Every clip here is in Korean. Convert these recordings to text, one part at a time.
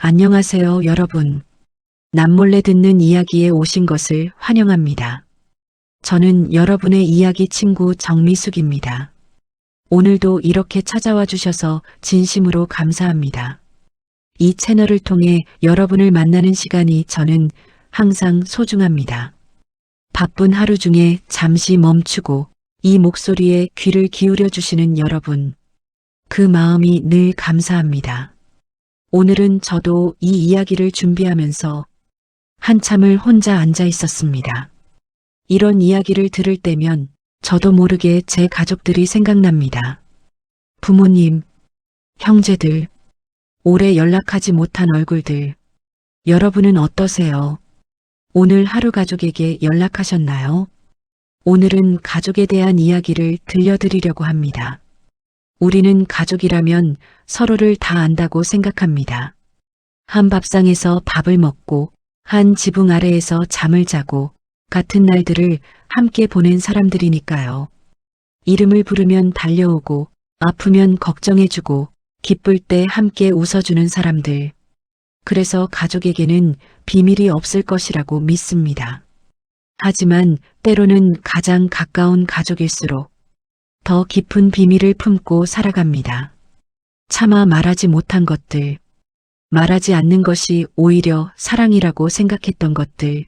안녕하세요, 여러분. 남몰래 듣는 이야기에 오신 것을 환영합니다. 저는 여러분의 이야기 친구 정미숙입니다. 오늘도 이렇게 찾아와 주셔서 진심으로 감사합니다. 이 채널을 통해 여러분을 만나는 시간이 저는 항상 소중합니다. 바쁜 하루 중에 잠시 멈추고 이 목소리에 귀를 기울여 주시는 여러분, 그 마음이 늘 감사합니다. 오늘은 저도 이 이야기를 준비하면서 한참을 혼자 앉아 있었습니다. 이런 이야기를 들을 때면 저도 모르게 제 가족들이 생각납니다. 부모님, 형제들, 오래 연락하지 못한 얼굴들, 여러분은 어떠세요? 오늘 하루 가족에게 연락하셨나요? 오늘은 가족에 대한 이야기를 들려드리려고 합니다. 우리는 가족이라면 서로를 다 안다고 생각합니다. 한 밥상에서 밥을 먹고 한 지붕 아래에서 잠을 자고 같은 날들을 함께 보낸 사람들이니까요. 이름을 부르면 달려오고 아프면 걱정해주고 기쁠 때 함께 웃어주는 사람들. 그래서 가족에게는 비밀이 없을 것이라고 믿습니다. 하지만 때로는 가장 가까운 가족일수록 더 깊은 비밀을 품고 살아갑니다. 차마 말하지 못한 것들, 말하지 않는 것이 오히려 사랑이라고 생각했던 것들,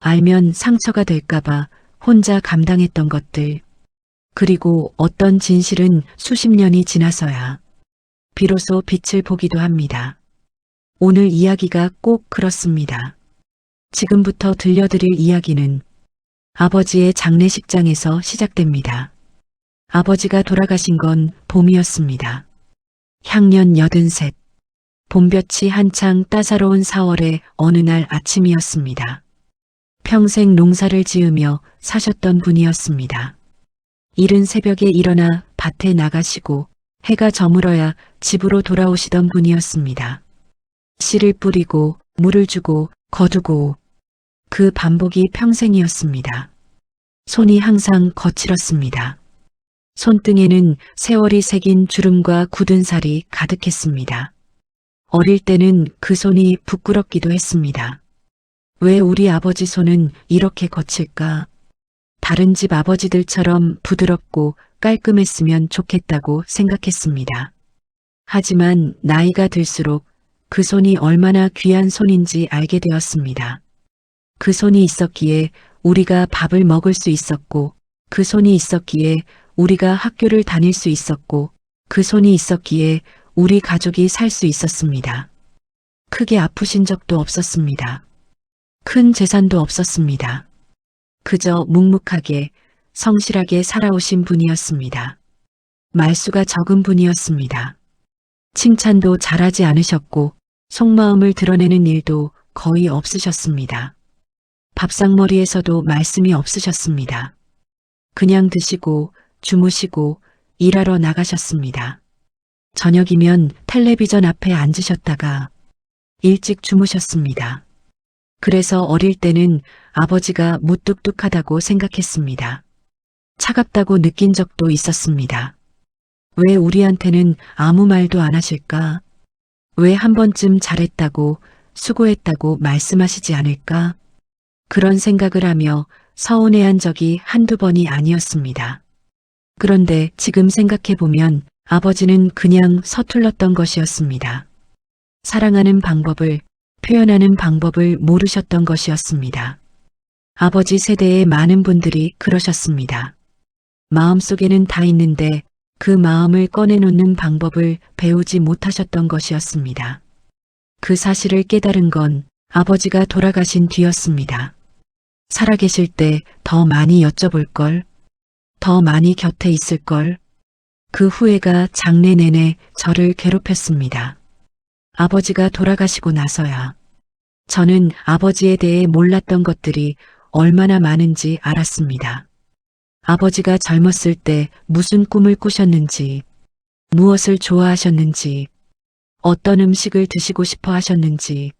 알면 상처가 될까봐 혼자 감당했던 것들, 그리고 어떤 진실은 수십 년이 지나서야 비로소 빛을 보기도 합니다. 오늘 이야기가 꼭 그렇습니다. 지금부터 들려드릴 이야기는 아버지의 장례식장에서 시작됩니다. 아버지가 돌아가신 건 봄이었습니다. 향년 83. 봄볕이 한창 따사로운 4월의 어느 날 아침이었습니다. 평생 농사를 지으며 사셨던 분이었습니다. 이른 새벽에 일어나 밭에 나가시고 해가 저물어야 집으로 돌아오시던 분이었습니다. 씨를 뿌리고 물을 주고 거두고 그 반복이 평생이었습니다. 손이 항상 거칠었습니다. 손등에는 세월이 새긴 주름과 굳은 살이 가득했습니다. 어릴 때는 그 손이 부끄럽기도 했습니다. 왜 우리 아버지 손은 이렇게 거칠까? 다른 집 아버지들처럼 부드럽고 깔끔했으면 좋겠다고 생각했습니다. 하지만 나이가 들수록 그 손이 얼마나 귀한 손인지 알게 되었습니다. 그 손이 있었기에 우리가 밥을 먹을 수 있었고, 그 손이 있었기에 우리가 학교를 다닐 수 있었고, 그 손이 있었기에 우리 가족이 살 수 있었습니다. 크게 아프신 적도 없었습니다. 큰 재산도 없었습니다. 그저 묵묵하게 성실하게 살아오신 분이었습니다. 말수가 적은 분이었습니다. 칭찬도 잘하지 않으셨고 속마음을 드러내는 일도 거의 없으셨습니다. 밥상머리에서도 말씀이 없으셨습니다. 그냥 드시고 주무시고 일하러 나가셨습니다. 저녁이면 텔레비전 앞에 앉으셨다가 일찍 주무셨습니다. 그래서 어릴 때는 아버지가 무뚝뚝하다고 생각했습니다. 차갑다고 느낀 적도 있었습니다. 왜 우리한테는 아무 말도 안 하실까? 왜 한 번쯤 잘했다고 수고했다고 말씀하시지 않을까? 그런 생각을 하며 서운해한 적이 한두 번이 아니었습니다. 그런데 지금 생각해보면 아버지는 그냥 서툴렀던 것이었습니다. 사랑하는 방법을, 표현하는 방법을 모르셨던 것이었습니다. 아버지 세대의 많은 분들이 그러셨습니다. 마음속에는 다 있는데 그 마음을 꺼내놓는 방법을 배우지 못하셨던 것이었습니다. 그 사실을 깨달은 건 아버지가 돌아가신 뒤였습니다. 살아계실 때 더 많이 여쭤볼 걸, 더 많이 곁에 있을 걸. 그 후회가 장래 내내 저를 괴롭혔습니다. 아버지가 돌아가시고 나서야 저는 아버지에 대해 몰랐던 것들이 얼마나 많은지 알았습니다. 아버지가 젊었을 때 무슨 꿈을 꾸셨는지, 무엇을 좋아하셨는지, 어떤 음식을 드시고 싶어 하셨는지,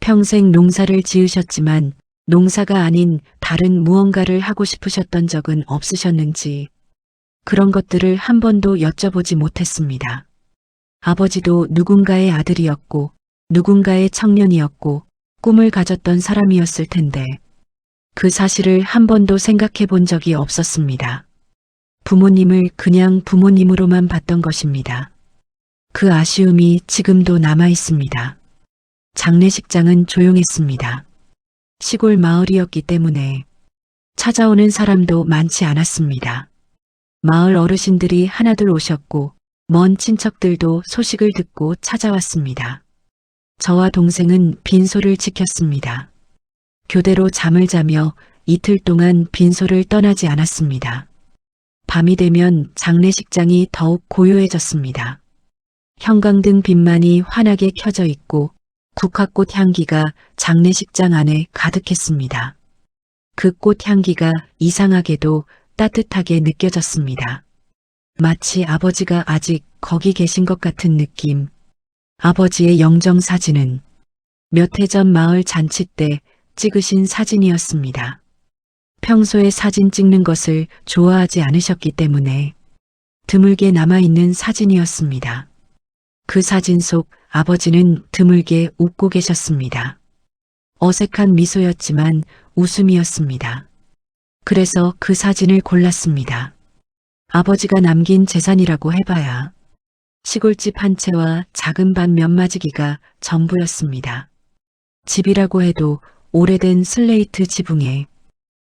평생 농사를 지으셨지만 농사가 아닌 다른 무언가를 하고 싶으셨던 적은 없으셨는지, 그런 것들을 한 번도 여쭤보지 못했습니다. 아버지도 누군가의 아들이었고 누군가의 청년이었고 꿈을 가졌던 사람이었을 텐데 그 사실을 한 번도 생각해 본 적이 없었습니다. 부모님을 그냥 부모님으로만 봤던 것입니다. 그 아쉬움이 지금도 남아 있습니다. 장례식장은 조용했습니다. 시골 마을이었기 때문에 찾아오는 사람도 많지 않았습니다. 마을 어르신들이 하나둘 오셨고 먼 친척들도 소식을 듣고 찾아왔습니다. 저와 동생은 빈소를 지켰습니다. 교대로 잠을 자며 이틀 동안 빈소를 떠나지 않았습니다. 밤이 되면 장례식장이 더욱 고요해졌습니다. 형광등 빛만이 환하게 켜져 있고 국화꽃 향기가 장례식장 안에 가득했습니다. 그 꽃 향기가 이상하게도 따뜻하게 느껴졌습니다. 마치 아버지가 아직 거기 계신 것 같은 느낌. 아버지의 영정 사진은 몇 해 전 마을 잔치 때 찍으신 사진이었습니다. 평소에 사진 찍는 것을 좋아하지 않으셨기 때문에 드물게 남아있는 사진이었습니다. 그 사진 속 아버지는 드물게 웃고 계셨습니다. 어색한 미소였지만 웃음이었습니다. 그래서 그 사진을 골랐습니다. 아버지가 남긴 재산이라고 해봐야 시골집 한 채와 작은 밭 몇 마지기가 전부였습니다. 집이라고 해도 오래된 슬레이트 지붕에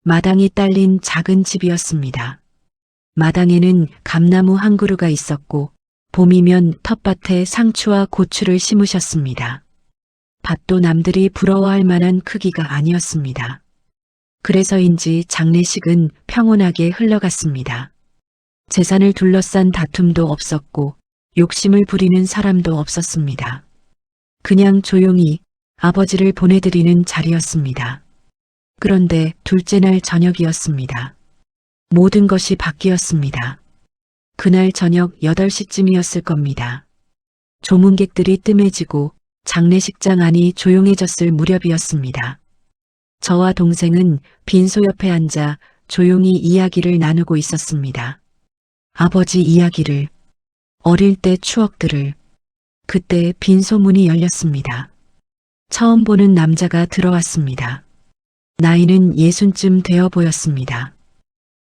마당이 딸린 작은 집이었습니다. 마당에는 감나무 한 그루가 있었고 봄이면 텃밭에 상추와 고추를 심으셨습니다. 밭도 남들이 부러워할 만한 크기가 아니었습니다. 그래서인지 장례식은 평온하게 흘러갔습니다. 재산을 둘러싼 다툼도 없었고 욕심을 부리는 사람도 없었습니다. 그냥 조용히 아버지를 보내드리는 자리였습니다. 그런데 둘째 날 저녁이었습니다. 모든 것이 바뀌었습니다. 그날 저녁 8시쯤이었을 겁니다. 조문객들이 뜸해지고 장례식장 안이 조용해졌을 무렵이었습니다. 저와 동생은 빈소 옆에 앉아 조용히 이야기를 나누고 있었습니다. 아버지 이야기를, 어릴 때 추억들을. 그때 빈소 문이 열렸습니다. 처음 보는 남자가 들어왔습니다. 나이는 60쯤 되어 보였습니다.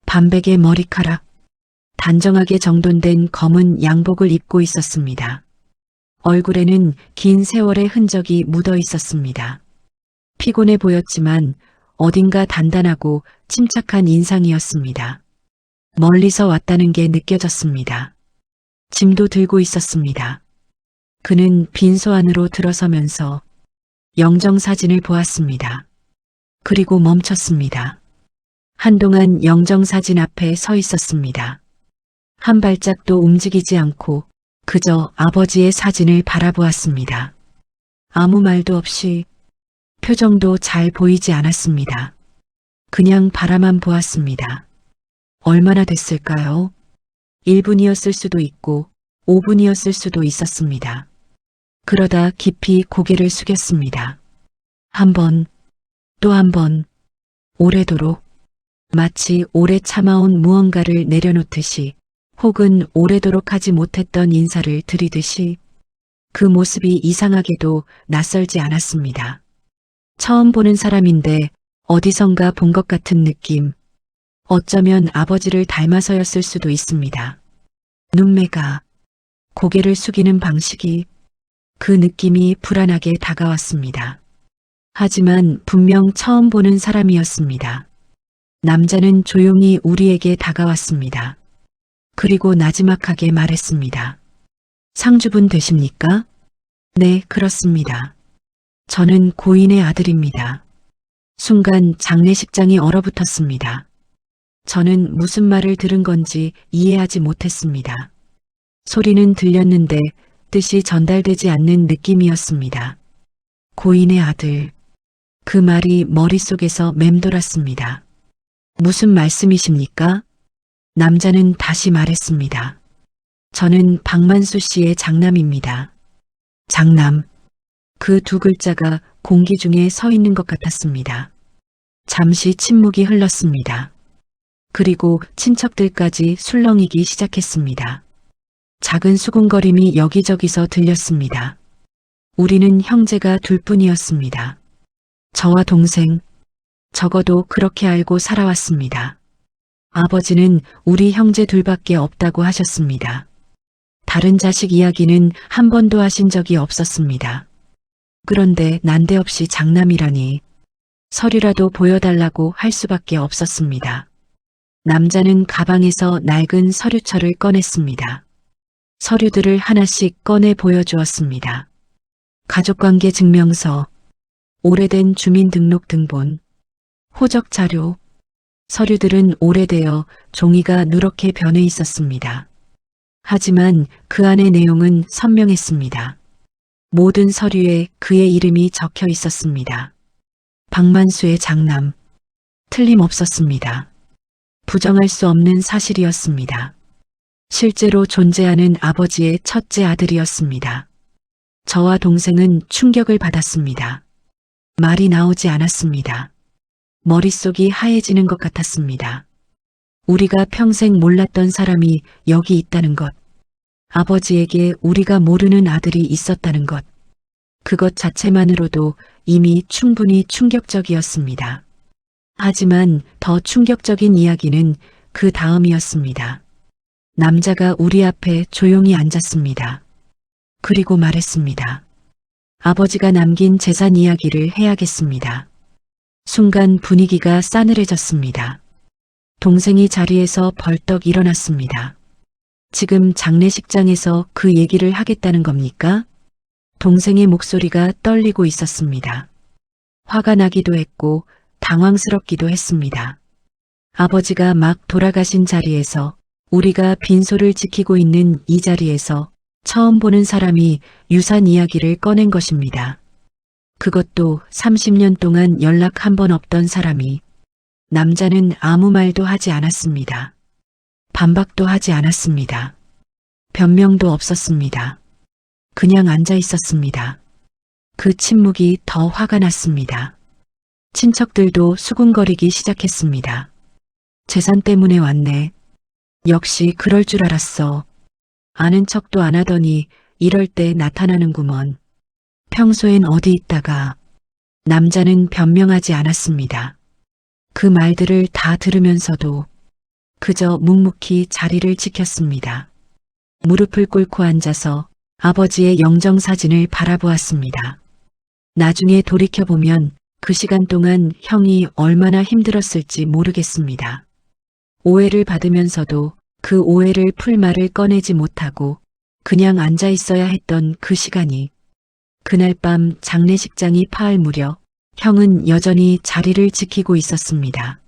반백의 머리카락, 단정하게 정돈된 검은 양복을 입고 있었습니다. 얼굴에는 긴 세월의 흔적이 묻어 있었습니다. 피곤해 보였지만 어딘가 단단하고 침착한 인상이었습니다. 멀리서 왔다는 게 느껴졌습니다. 짐도 들고 있었습니다. 그는 빈소 안으로 들어서면서 영정사진을 보았습니다. 그리고 멈췄습니다. 한동안 영정사진 앞에 서 있었습니다. 한 발짝도 움직이지 않고 그저 아버지의 사진을 바라보았습니다. 아무 말도 없이, 표정도 잘 보이지 않았습니다. 그냥 바라만 보았습니다. 얼마나 됐을까요? 1분이었을 수도 있고 5분이었을 수도 있었습니다. 그러다 깊이 고개를 숙였습니다. 한 번, 또 한 번, 오래도록, 마치 오래 참아온 무언가를 내려놓듯이 혹은 오래도록 하지 못했던 인사를 드리듯이 그 모습이 이상하게도 낯설지 않았습니다. 처음 보는 사람인데 어디선가 본 것 같은 느낌. 어쩌면 아버지를 닮아서였을 수도 있습니다. 눈매가, 고개를 숙이는 방식이, 그 느낌이 불안하게 다가왔습니다. 하지만 분명 처음 보는 사람이었습니다. 남자는 조용히 우리에게 다가왔습니다. 그리고 나지막하게 말했습니다. 상주분 되십니까? 네, 그렇습니다. 저는 고인의 아들입니다. 순간 장례식장이 얼어붙었습니다. 저는 무슨 말을 들은 건지 이해하지 못했습니다. 소리는 들렸는데 뜻이 전달되지 않는 느낌이었습니다. 고인의 아들. 그 말이 머릿속에서 맴돌았습니다. 무슨 말씀이십니까? 남자는 다시 말했습니다. 저는 박만수 씨의 장남입니다. 장남. 그 두 글자가 공기 중에 서 있는 것 같았습니다. 잠시 침묵이 흘렀습니다. 그리고 친척들까지 술렁이기 시작했습니다. 작은 수군거림이 여기저기서 들렸습니다. 우리는 형제가 둘뿐이었습니다. 저와 동생, 적어도 그렇게 알고 살아왔습니다. 아버지는 우리 형제 둘밖에 없다고 하셨습니다. 다른 자식 이야기는 한 번도 하신 적이 없었습니다. 그런데 난데없이 장남이라니 서류라도 보여달라고 할 수밖에 없었습니다. 남자는 가방에서 낡은 서류철을 꺼냈습니다. 서류들을 하나씩 꺼내 보여주었습니다. 가족관계 증명서, 오래된 주민등록등본, 호적 자료, 서류들은 오래되어 종이가 누렇게 변해 있었습니다. 하지만 그 안의 내용은 선명했습니다. 모든 서류에 그의 이름이 적혀 있었습니다. 박만수의 장남, 틀림없었습니다. 부정할 수 없는 사실이었습니다. 실제로 존재하는 아버지의 첫째 아들이었습니다. 저와 동생은 충격을 받았습니다. 말이 나오지 않았습니다. 머릿속이 하얘지는 것 같았습니다. 우리가 평생 몰랐던 사람이 여기 있다는 것, 아버지에게 우리가 모르는 아들이 있었다는 것, 그것 자체만으로도 이미 충분히 충격적이었습니다. 하지만 더 충격적인 이야기는 그 다음이었습니다. 남자가 우리 앞에 조용히 앉았습니다. 그리고 말했습니다. 아버지가 남긴 재산 이야기를 해야겠습니다. 순간 분위기가 싸늘해졌습니다. 동생이 자리에서 벌떡 일어났습니다. 지금 장례식장에서 그 얘기를 하겠다는 겁니까? 동생의 목소리가 떨리고 있었습니다. 화가 나기도 했고 당황스럽기도 했습니다. 아버지가 막 돌아가신 자리에서 우리가 빈소를 지키고 있는 이 자리에서 처음 보는 사람이 유산 이야기를 꺼낸 것입니다. 그것도 30년 동안 연락 한 번 없던 사람이. 남자는 아무 말도 하지 않았습니다. 반박도 하지 않았습니다. 변명도 없었습니다. 그냥 앉아 있었습니다. 그 침묵이 더 화가 났습니다. 친척들도 수군거리기 시작했습니다. 재산 때문에 왔네. 역시 그럴 줄 알았어. 아는 척도 안 하더니 이럴 때 나타나는구먼. 평소엔 어디 있다가. 남자는 변명하지 않았습니다. 그 말들을 다 들으면서도 그저 묵묵히 자리를 지켰습니다. 무릎을 꿇고 앉아서 아버지의 영정사진을 바라보았습니다. 나중에 돌이켜보면 그 시간 동안 형이 얼마나 힘들었을지 모르겠습니다. 오해를 받으면서도 그 오해를 풀 말을 꺼내지 못하고 그냥 앉아 있어야 했던 그 시간이. 그날 밤 장례식장이 파할 무렵 형은 여전히 자리를 지키고 있었습니다.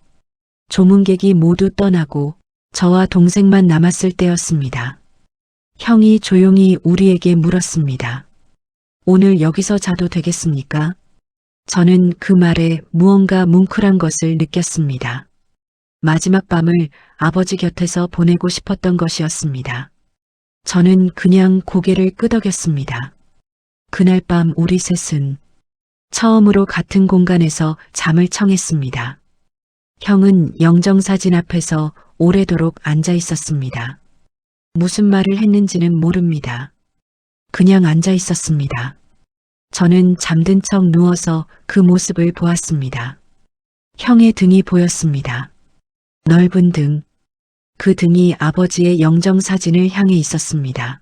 조문객이 모두 떠나고 저와 동생만 남았을 때였습니다. 형이 조용히 우리에게 물었습니다. 오늘 여기서 자도 되겠습니까? 저는 그 말에 무언가 뭉클한 것을 느꼈습니다. 마지막 밤을 아버지 곁에서 보내고 싶었던 것이었습니다. 저는 그냥 고개를 끄덕였습니다. 그날 밤 우리 셋은 처음으로 같은 공간에서 잠을 청했습니다. 형은 영정사진 앞에서 오래도록 앉아 있었습니다. 무슨 말을 했는지는 모릅니다. 그냥 앉아 있었습니다. 저는 잠든 척 누워서 그 모습을 보았습니다. 형의 등이 보였습니다. 넓은 등. 그 등이 아버지의 영정사진을 향해 있었습니다.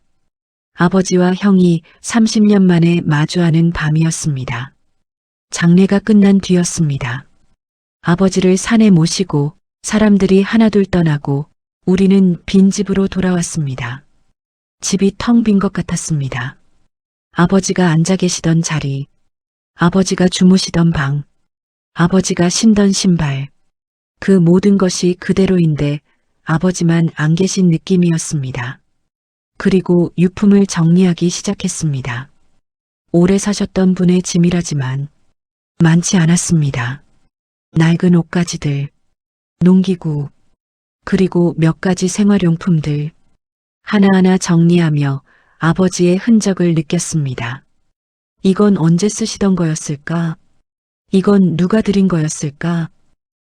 아버지와 형이 30년 만에 마주하는 밤이었습니다. 장례가 끝난 뒤였습니다. 아버지를 산에 모시고 사람들이 하나둘 떠나고 우리는 빈집으로 돌아왔습니다. 집이 텅 빈 것 같았습니다. 아버지가 앉아 계시던 자리, 아버지가 주무시던 방, 아버지가 신던 신발, 그 모든 것이 그대로인데 아버지만 안 계신 느낌이었습니다. 그리고 유품을 정리하기 시작했습니다. 오래 사셨던 분의 짐이라지만 많지 않았습니다. 낡은 옷가지들, 농기구, 그리고 몇 가지 생활용품들, 하나하나 정리하며 아버지의 흔적을 느꼈습니다. 이건 언제 쓰시던 거였을까? 이건 누가 드린 거였을까?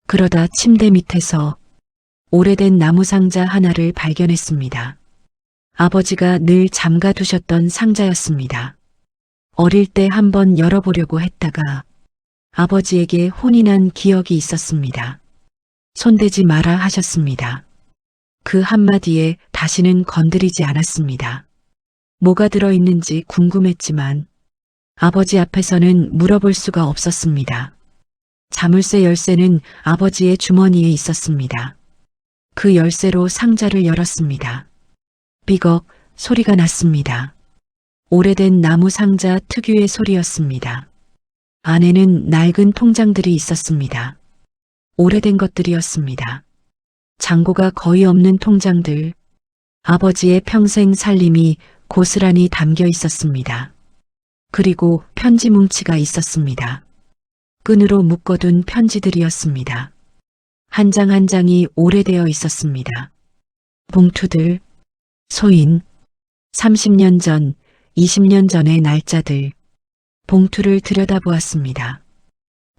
그러다 침대 밑에서 오래된 나무 상자 하나를 발견했습니다. 아버지가 늘 잠가 두셨던 상자였습니다. 어릴 때 한번 열어보려고 했다가 아버지에게 혼이 난 기억이 있었습니다. 손대지 마라 하셨습니다. 그 한마디에 다시는 건드리지 않았습니다. 뭐가 들어있는지 궁금했지만 아버지 앞에서는 물어볼 수가 없었습니다. 자물쇠 열쇠는 아버지의 주머니에 있었습니다. 그 열쇠로 상자를 열었습니다. 삐걱 소리가 났습니다. 오래된 나무 상자 특유의 소리였습니다. 안에는 낡은 통장들이 있었습니다. 오래된 것들이었습니다. 잔고가 거의 없는 통장들, 아버지의 평생 살림이 고스란히 담겨 있었습니다. 그리고 편지 뭉치가 있었습니다. 끈으로 묶어둔 편지들이었습니다. 한 장 한 장이 오래되어 있었습니다. 봉투들, 소인, 30년 전, 20년 전의 날짜들, 봉투를 들여다보았습니다.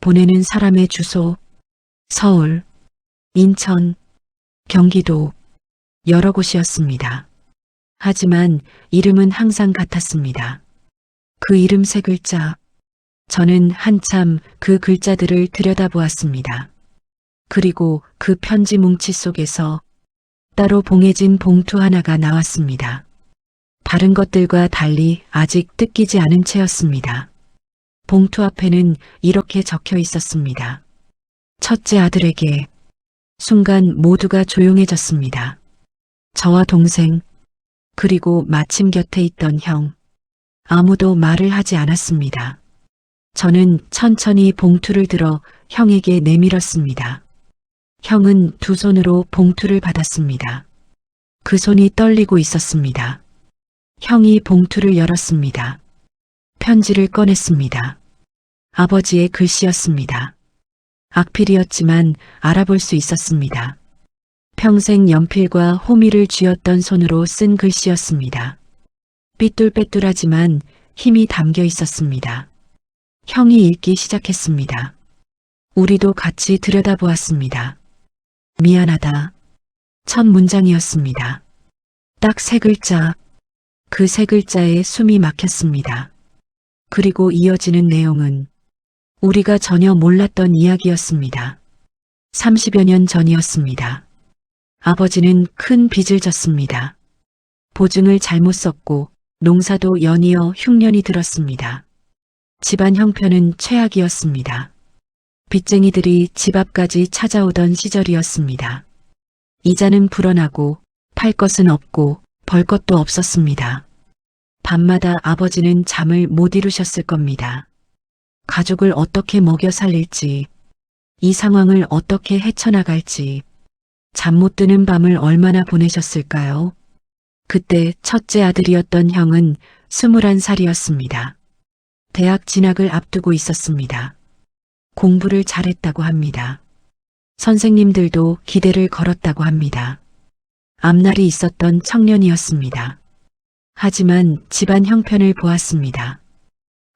보내는 사람의 주소, 서울, 인천, 경기도, 여러 곳이었습니다. 하지만 이름은 항상 같았습니다. 그 이름 세 글자, 저는 한참 그 글자들을 들여다보았습니다. 그리고 그 편지 뭉치 속에서 따로 봉해진 봉투 하나가 나왔습니다. 다른 것들과 달리 아직 뜯기지 않은 채였습니다. 봉투 앞에는 이렇게 적혀 있었습니다. 첫째 아들에게. 순간 모두가 조용해졌습니다. 저와 동생, 그리고 마침 곁에 있던 형. 아무도 말을 하지 않았습니다. 저는 천천히 봉투를 들어 형에게 내밀었습니다. 형은 두 손으로 봉투를 받았습니다. 그 손이 떨리고 있었습니다. 형이 봉투를 열었습니다. 편지를 꺼냈습니다. 아버지의 글씨였습니다. 악필이었지만 알아볼 수 있었습니다. 평생 연필과 호미를 쥐었던 손으로 쓴 글씨였습니다. 삐뚤빼뚤하지만 힘이 담겨 있었습니다. 형이 읽기 시작했습니다. 우리도 같이 들여다보았습니다. 미안하다. 첫 문장이었습니다. 딱 세 글자. 그 세 글자에 숨이 막혔습니다. 그리고 이어지는 내용은 우리가 전혀 몰랐던 이야기였습니다. 30여 년 전이었습니다. 아버지는 큰 빚을 졌습니다. 보증을 잘못 썼고 농사도 연이어 흉년이 들었습니다. 집안 형편은 최악이었습니다. 빚쟁이들이 집 앞까지 찾아오던 시절이었습니다. 이자는 불어나고 팔 것은 없고 벌 것도 없었습니다. 밤마다 아버지는 잠을 못 이루셨을 겁니다. 가족을 어떻게 먹여 살릴지, 이 상황을 어떻게 헤쳐나갈지, 잠 못 드는 밤을 얼마나 보내셨을까요? 그때 첫째 아들이었던 형은 21살이었습니다. 대학 진학을 앞두고 있었습니다. 공부를 잘했다고 합니다. 선생님들도 기대를 걸었다고 합니다. 앞날이 있었던 청년이었습니다. 하지만 집안 형편을 보았습니다.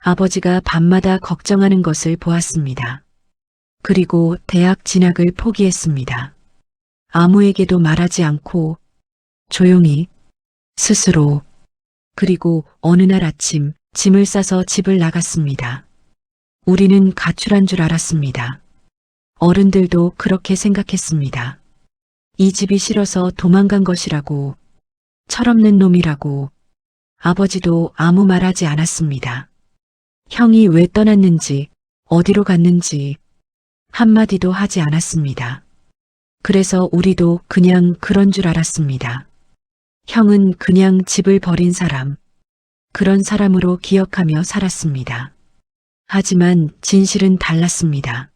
아버지가 밤마다 걱정하는 것을 보았습니다. 그리고 대학 진학을 포기했습니다. 아무에게도 말하지 않고 조용히 스스로. 그리고 어느 날 아침 짐을 싸서 집을 나갔습니다. 우리는 가출한 줄 알았습니다. 어른들도 그렇게 생각했습니다. 이 집이 싫어서 도망간 것이라고, 철없는 놈이라고. 아버지도 아무 말하지 않았습니다. 형이 왜 떠났는지, 어디로 갔는지 한마디도 하지 않았습니다. 그래서 우리도 그냥 그런 줄 알았습니다. 형은 그냥 집을 버린 사람, 그런 사람으로 기억하며 살았습니다. 하지만 진실은 달랐습니다.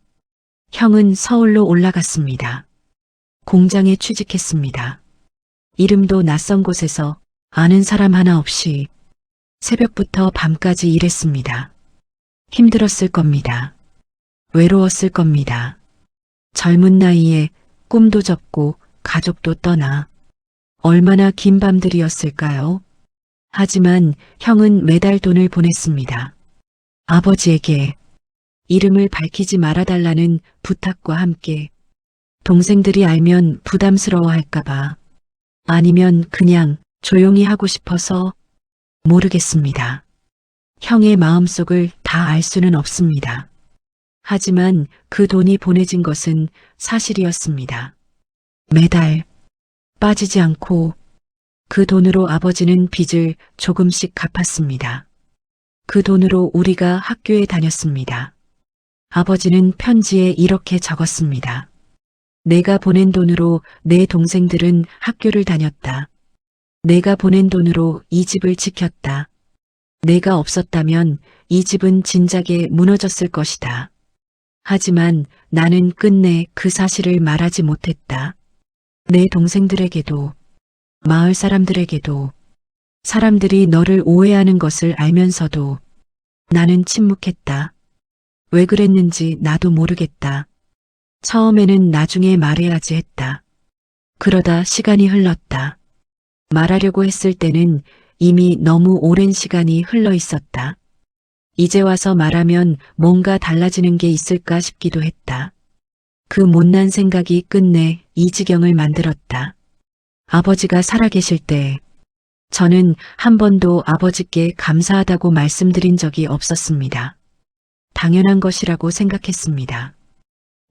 형은 서울로 올라갔습니다. 공장에 취직했습니다. 이름도 낯선 곳에서 아는 사람 하나 없이 새벽부터 밤까지 일했습니다. 힘들었을 겁니다. 외로웠을 겁니다. 젊은 나이에 꿈도 접고 가족도 떠나 얼마나 긴 밤들이었을까요? 하지만 형은 매달 돈을 보냈습니다. 아버지에게 이름을 밝히지 말아달라는 부탁과 함께 동생들이 알면 부담스러워할까봐, 아니면 그냥 조용히 하고 싶어서 모르겠습니다. 형의 마음속을 다 알 수는 없습니다. 하지만 그 돈이 보내진 것은 사실이었습니다. 매달 빠지지 않고 그 돈으로 아버지는 빚을 조금씩 갚았습니다. 그 돈으로 우리가 학교에 다녔습니다. 아버지는 편지에 이렇게 적었습니다. 내가 보낸 돈으로 내 동생들은 학교를 다녔다. 내가 보낸 돈으로 이 집을 지켰다. 내가 없었다면 이 집은 진작에 무너졌을 것이다. 하지만 나는 끝내 그 사실을 말하지 못했다. 내 동생들에게도, 마을 사람들에게도, 사람들이 너를 오해하는 것을 알면서도 나는 침묵했다. 왜 그랬는지 나도 모르겠다. 처음에는 나중에 말해야지 했다. 그러다 시간이 흘렀다. 말하려고 했을 때는 이미 너무 오랜 시간이 흘러 있었다. 이제 와서 말하면 뭔가 달라지는 게 있을까 싶기도 했다. 그 못난 생각이 끝내 이 지경을 만들었다. 아버지가 살아계실 때 저는 한 번도 아버지께 감사하다고 말씀드린 적이 없었습니다. 당연한 것이라고 생각했습니다.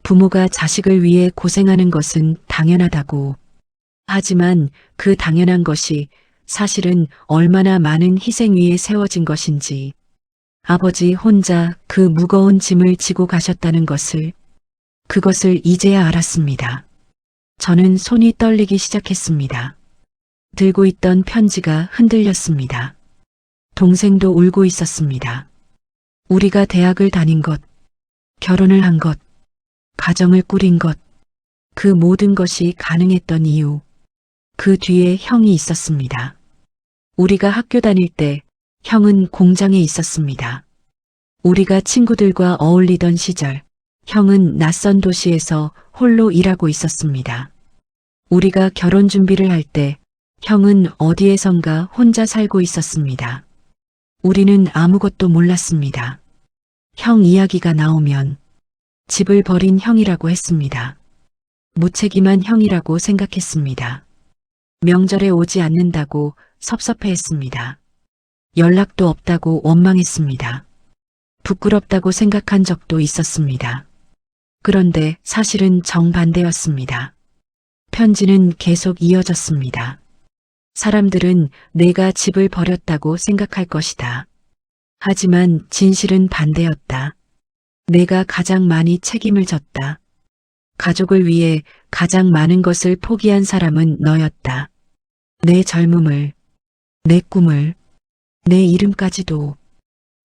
부모가 자식을 위해 고생하는 것은 당연하다고. 하지만 그 당연한 것이 사실은 얼마나 많은 희생 위에 세워진 것인지, 아버지 혼자 그 무거운 짐을 지고 가셨다는 것을, 그것을 이제야 알았습니다. 저는 손이 떨리기 시작했습니다. 들고 있던 편지가 흔들렸습니다. 동생도 울고 있었습니다. 우리가 대학을 다닌 것, 결혼을 한 것, 가정을 꾸린 것, 그 모든 것이 가능했던 이유, 그 뒤에 형이 있었습니다. 우리가 학교 다닐 때 형은 공장에 있었습니다. 우리가 친구들과 어울리던 시절, 형은 낯선 도시에서 홀로 일하고 있었습니다. 우리가 결혼 준비를 할 때 형은 어디에선가 혼자 살고 있었습니다. 우리는 아무것도 몰랐습니다. 형 이야기가 나오면 집을 버린 형이라고 했습니다. 무책임한 형이라고 생각했습니다. 명절에 오지 않는다고 섭섭해했습니다. 연락도 없다고 원망했습니다. 부끄럽다고 생각한 적도 있었습니다. 그런데 사실은 정반대였습니다. 편지는 계속 이어졌습니다. 사람들은 내가 집을 버렸다고 생각할 것이다. 하지만 진실은 반대였다. 내가 가장 많이 책임을 졌다. 가족을 위해 가장 많은 것을 포기한 사람은 너였다. 내 젊음을, 내 꿈을, 내 이름까지도.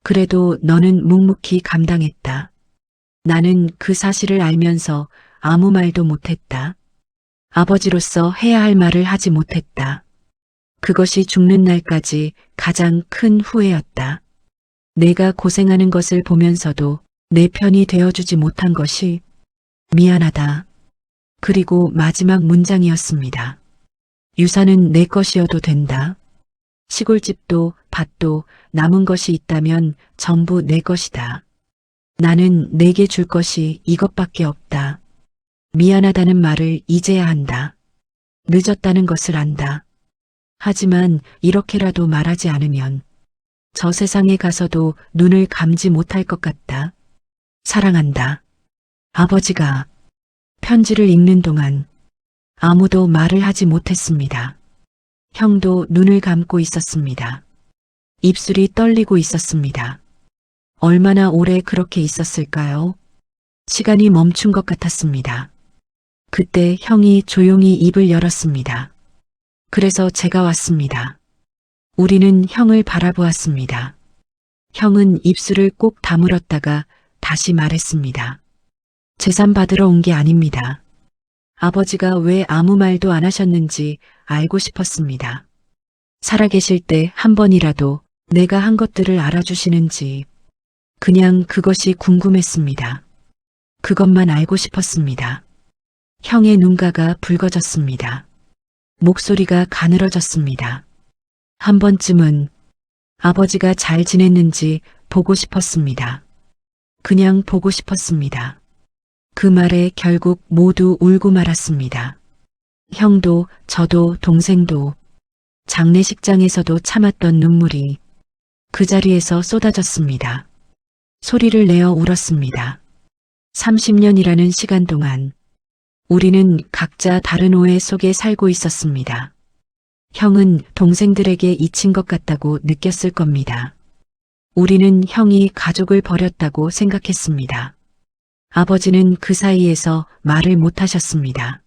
그래도 너는 묵묵히 감당했다. 나는 그 사실을 알면서 아무 말도 못했다. 아버지로서 해야 할 말을 하지 못했다. 그것이 죽는 날까지 가장 큰 후회였다. 내가 고생하는 것을 보면서도 내 편이 되어주지 못한 것이 미안하다. 그리고 마지막 문장이었습니다. 유산은 내 것이어도 된다. 시골집도 밭도 남은 것이 있다면 전부 내 것이다. 나는 내게 줄 것이 이것밖에 없다. 미안하다는 말을 이제야 한다. 늦었다는 것을 안다. 하지만 이렇게라도 말하지 않으면 저 세상에 가서도 눈을 감지 못할 것 같다. 사랑한다. 아버지가 편지를 읽는 동안 아무도 말을 하지 못했습니다. 형도 눈을 감고 있었습니다. 입술이 떨리고 있었습니다. 얼마나 오래 그렇게 있었을까요? 시간이 멈춘 것 같았습니다. 그때 형이 조용히 입을 열었습니다. 그래서 제가 왔습니다. 우리는 형을 바라보았습니다. 형은 입술을 꼭 다물었다가 다시 말했습니다. 재산 받으러 온 게 아닙니다. 아버지가 왜 아무 말도 안 하셨는지 알고 싶었습니다. 살아계실 때 한 번이라도 내가 한 것들을 알아주시는지 그냥 그것이 궁금했습니다. 그것만 알고 싶었습니다. 형의 눈가가 붉어졌습니다. 목소리가 가늘어졌습니다. 한 번쯤은 아버지가 잘 지냈는지 보고 싶었습니다. 그냥 보고 싶었습니다. 그 말에 결국 모두 울고 말았습니다. 형도 저도 동생도 장례식장에서도 참았던 눈물이 그 자리에서 쏟아졌습니다. 소리를 내어 울었습니다. 30년이라는 시간 동안 우리는 각자 다른 오해 속에 살고 있었습니다. 형은 동생들에게 잊힌 것 같다고 느꼈을 겁니다. 우리는 형이 가족을 버렸다고 생각했습니다. 아버지는 그 사이에서 말을 못하셨습니다.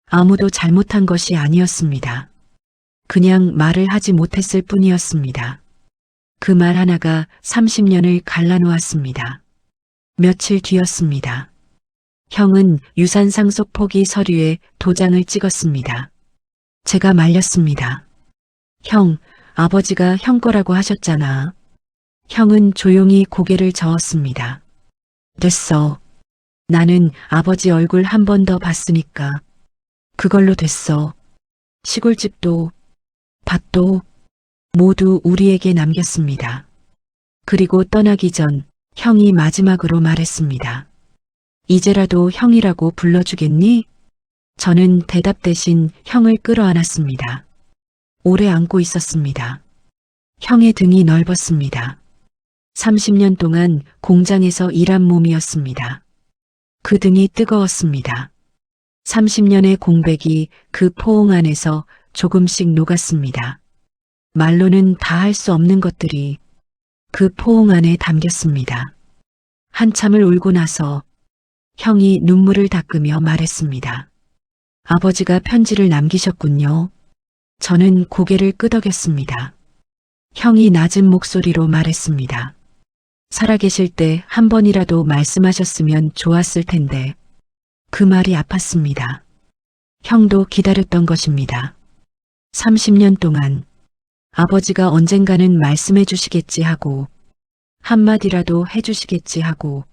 아무도 잘못한 것이 아니었습니다. 그냥 말을 하지 못했을 뿐이었습니다. 그 말 하나가 30년을 갈라놓았습니다. 며칠 뒤였습니다. 형은 유산 상속 포기 서류에 도장을 찍었습니다. 제가 말렸습니다. 형, 아버지가 형 거라고 하셨잖아. 형은 조용히 고개를 저었습니다. 됐어. 나는 아버지 얼굴 한 번 더 봤으니까. 그걸로 됐어. 시골집도, 밭도 모두 우리에게 남겼습니다. 그리고 떠나기 전 형이 마지막으로 말했습니다. 이제라도 형이라고 불러주겠니? 저는 대답 대신 형을 끌어안았습니다. 오래 안고 있었습니다. 형의 등이 넓었습니다. 30년 동안 공장에서 일한 몸이었습니다. 그 등이 뜨거웠습니다. 30년의 공백이 그 포옹 안에서 조금씩 녹았습니다. 말로는 다 할 수 없는 것들이 그 포옹 안에 담겼습니다. 한참을 울고 나서 형이 눈물을 닦으며 말했습니다. 아버지가 편지를 남기셨군요. 저는 고개를 끄덕였습니다. 형이 낮은 목소리로 말했습니다. 살아계실 때 한 번이라도 말씀하셨으면 좋았을 텐데 그 말이 아팠습니다. 형도 기다렸던 것입니다. 30년 동안 아버지가 언젠가는 말씀해 주시겠지 하고 한마디라도 해 주시겠지 하고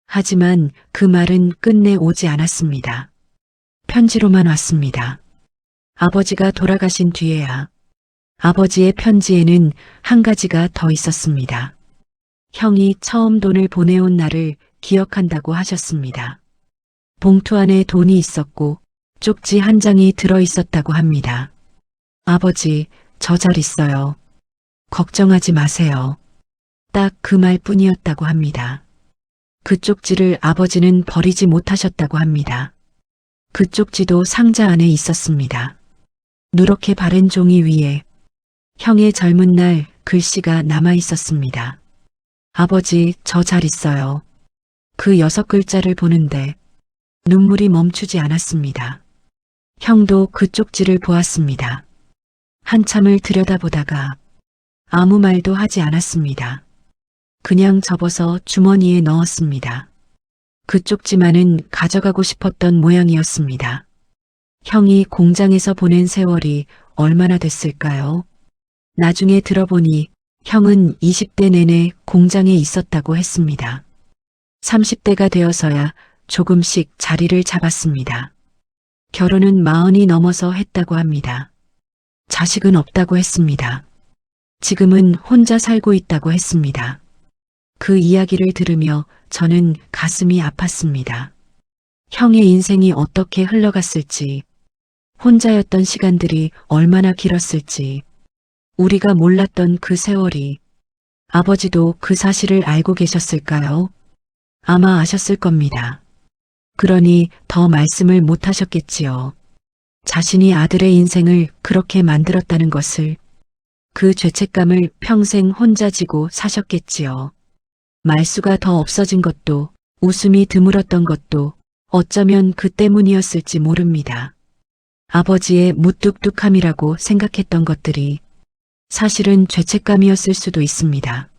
하지만 그 말은 끝내 오지 않았습니다. 편지로만 왔습니다. 아버지가 돌아가신 뒤에야 아버지의 편지에는 한 가지가 더 있었습니다. 형이 처음 돈을 보내온 날을 기억한다고 하셨습니다. 봉투 안에 돈이 있었고 쪽지 한 장이 들어 있었다고 합니다. 아버지, 저 잘 있어요. 걱정하지 마세요. 딱 그 말뿐이었다고 합니다. 그 쪽지를 아버지는 버리지 못하셨다고 합니다. 그 쪽지도 상자 안에 있었습니다. 누렇게 바른 종이 위에 형의 젊은 날 글씨가 남아 있었습니다. 아버지, 저 잘 있어요. 그 6글자를 보는데 눈물이 멈추지 않았습니다. 형도 그 쪽지를 보았습니다. 한참을 들여다보다가 아무 말도 하지 않았습니다. 그냥 접어서 주머니에 넣었습니다. 그 쪽지만은 가져가고 싶었던 모양이었습니다. 형이 공장에서 보낸 세월이 얼마나 됐을까요? 나중에 들어보니 형은 20대 내내 공장에 있었다고 했습니다. 30대가 되어서야 조금씩 자리를 잡았습니다. 결혼은 40이 넘어서 했다고 합니다. 자식은 없다고 했습니다. 지금은 혼자 살고 있다고 했습니다. 그 이야기를 들으며 저는 가슴이 아팠습니다. 형의 인생이 어떻게 흘러갔을지, 혼자였던 시간들이 얼마나 길었을지, 우리가 몰랐던 그 세월이 아버지도 그 사실을 알고 계셨을까요? 아마 아셨을 겁니다. 그러니 더 말씀을 못 하셨겠지요. 자신이 아들의 인생을 그렇게 만들었다는 것을, 그 죄책감을 평생 혼자 지고 사셨겠지요. 말수가 더 없어진 것도, 웃음이 드물었던 것도 어쩌면 그 때문이었을지 모릅니다. 아버지의 무뚝뚝함이라고 생각했던 것들이 사실은 죄책감이었을 수도 있습니다.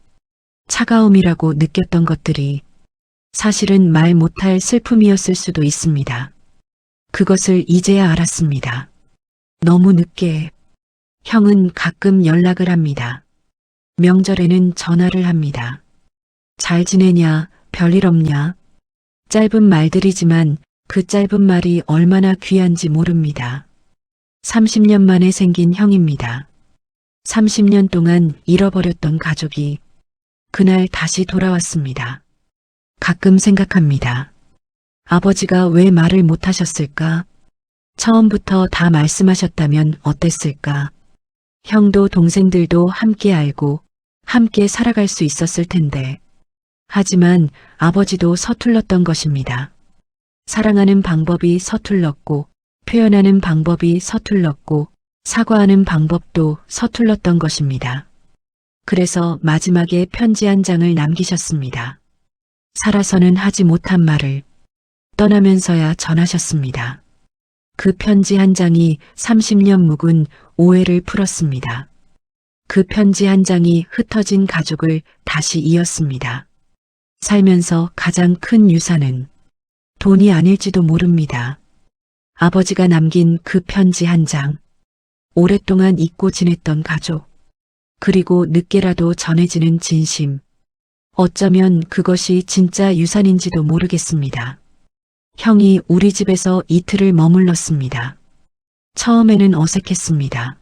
차가움이라고 느꼈던 것들이 사실은 말 못할 슬픔이었을 수도 있습니다. 그것을 이제야 알았습니다. 너무 늦게. 형은 가끔 연락을 합니다. 명절에는 전화를 합니다. 잘 지내냐, 별일 없냐. 짧은 말들이지만 그 짧은 말이 얼마나 귀한지 모릅니다. 30년 만에 생긴 형입니다. 30년 동안 잃어버렸던 가족이 그날 다시 돌아왔습니다. 가끔 생각합니다. 아버지가 왜 말을 못하셨을까? 처음부터 다 말씀하셨다면 어땠을까? 형도 동생들도 함께 알고 함께 살아갈 수 있었을 텐데. 하지만 아버지도 서툴렀던 것입니다. 사랑하는 방법이 서툴렀고, 표현하는 방법이 서툴렀고, 사과하는 방법도 서툴렀던 것입니다. 그래서 마지막에 편지 한 장을 남기셨습니다. 살아서는 하지 못한 말을 떠나면서야 전하셨습니다. 그 편지 한 장이 30년 묵은 오해를 풀었습니다. 그 편지 한 장이 흩어진 가족을 다시 이었습니다. 살면서 가장 큰 유산은 돈이 아닐지도 모릅니다. 아버지가 남긴 그 편지 한 장, 오랫동안 잊고 지냈던 가족, 그리고 늦게라도 전해지는 진심. 어쩌면 그것이 진짜 유산인지도 모르겠습니다. 형이 우리 집에서 이틀을 머물렀습니다. 처음에는 어색했습니다.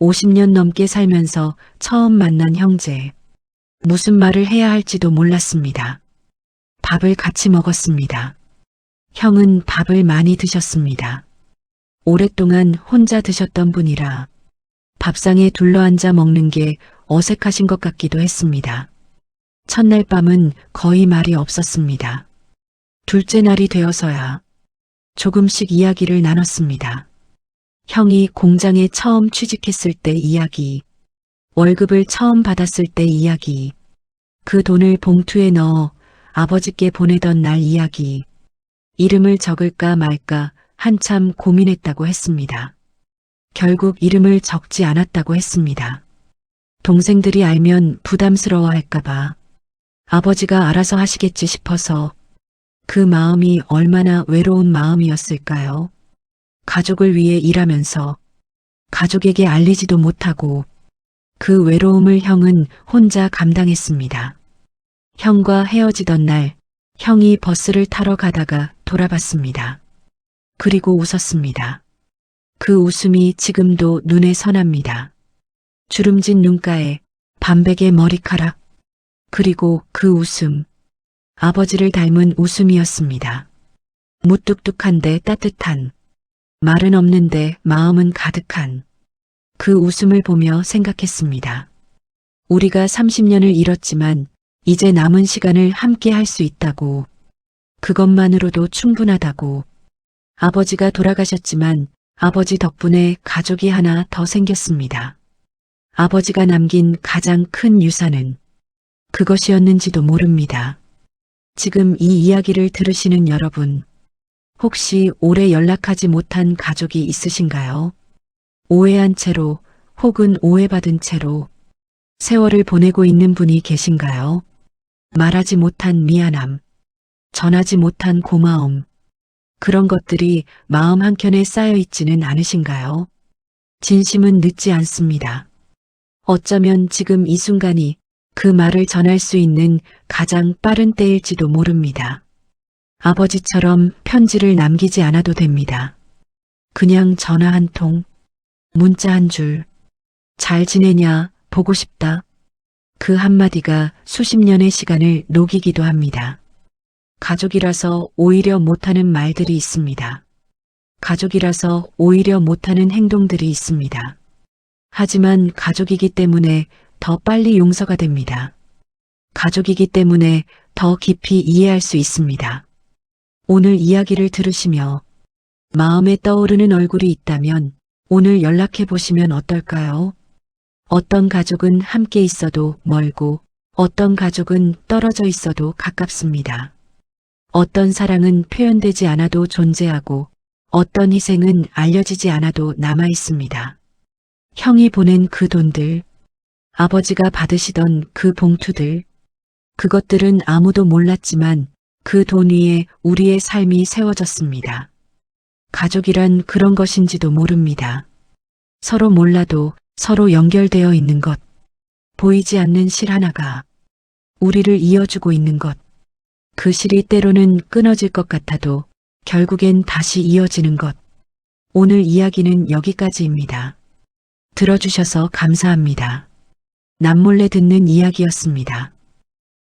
50년 넘게 살면서 처음 만난 형제. 무슨 말을 해야 할지도 몰랐습니다. 밥을 같이 먹었습니다. 형은 밥을 많이 드셨습니다. 오랫동안 혼자 드셨던 분이라 밥상에 둘러앉아 먹는 게 어색하신 것 같기도 했습니다. 첫날 밤은 거의 말이 없었습니다. 둘째 날이 되어서야 조금씩 이야기를 나눴습니다. 형이 공장에 처음 취직했을 때 이야기, 월급을 처음 받았을 때 이야기, 그 돈을 봉투에 넣어 아버지께 보내던 날 이야기, 이름을 적을까 말까 한참 고민했다고 했습니다. 결국 이름을 적지 않았다고 했습니다. 동생들이 알면 부담스러워할까봐 아버지가 알아서 하시겠지 싶어서. 그 마음이 얼마나 외로운 마음이었을까요? 가족을 위해 일하면서 가족에게 알리지도 못하고 그 외로움을 형은 혼자 감당했습니다. 형과 헤어지던 날 형이 버스를 타러 가다가 돌아봤습니다. 그리고 웃었습니다. 그 웃음이 지금도 눈에 선합니다. 주름진 눈가에 반백의 머리카락, 그리고 그 웃음, 아버지를 닮은 웃음이었습니다. 무뚝뚝한데 따뜻한, 말은 없는데 마음은 가득한 그 웃음을 보며 생각했습니다. 우리가 30년을 잃었지만 이제 남은 시간을 함께 할 수 있다고, 그것만으로도 충분하다고. 아버지가 돌아가셨지만 아버지 덕분에 가족이 하나 더 생겼습니다. 아버지가 남긴 가장 큰 유산은 그것이었는지도 모릅니다. 지금 이 이야기를 들으시는 여러분, 혹시 오래 연락하지 못한 가족이 있으신가요? 오해한 채로 혹은 오해받은 채로 세월을 보내고 있는 분이 계신가요? 말하지 못한 미안함, 전하지 못한 고마움, 그런 것들이 마음 한켠에 쌓여 있지는 않으신가요? 진심은 늦지 않습니다. 어쩌면 지금 이 순간이 그 말을 전할 수 있는 가장 빠른 때일지도 모릅니다. 아버지처럼 편지를 남기지 않아도 됩니다. 그냥 전화 한 통, 문자 한 줄, 잘 지내냐, 보고 싶다. 그 한마디가 수십 년의 시간을 녹이기도 합니다. 가족이라서 오히려 못하는 말들이 있습니다. 가족이라서 오히려 못하는 행동들이 있습니다. 하지만 가족이기 때문에 더 빨리 용서가 됩니다. 가족이기 때문에 더 깊이 이해할 수 있습니다. 오늘 이야기를 들으시며 마음에 떠오르는 얼굴이 있다면 오늘 연락해 보시면 어떨까요? 어떤 가족은 함께 있어도 멀고 어떤 가족은 떨어져 있어도 가깝습니다. 어떤 사랑은 표현되지 않아도 존재하고 어떤 희생은 알려지지 않아도 남아 있습니다. 형이 보낸 그 돈들, 아버지가 받으시던 그 봉투들, 그것들은 아무도 몰랐지만 그 돈 위에 우리의 삶이 세워졌습니다. 가족이란 그런 것인지도 모릅니다. 서로 몰라도 서로 연결되어 있는 것, 보이지 않는 실 하나가 우리를 이어주고 있는 것, 그 실이 때로는 끊어질 것 같아도 결국엔 다시 이어지는 것. 오늘 이야기는 여기까지입니다. 들어주셔서 감사합니다. 남몰래 듣는 이야기였습니다.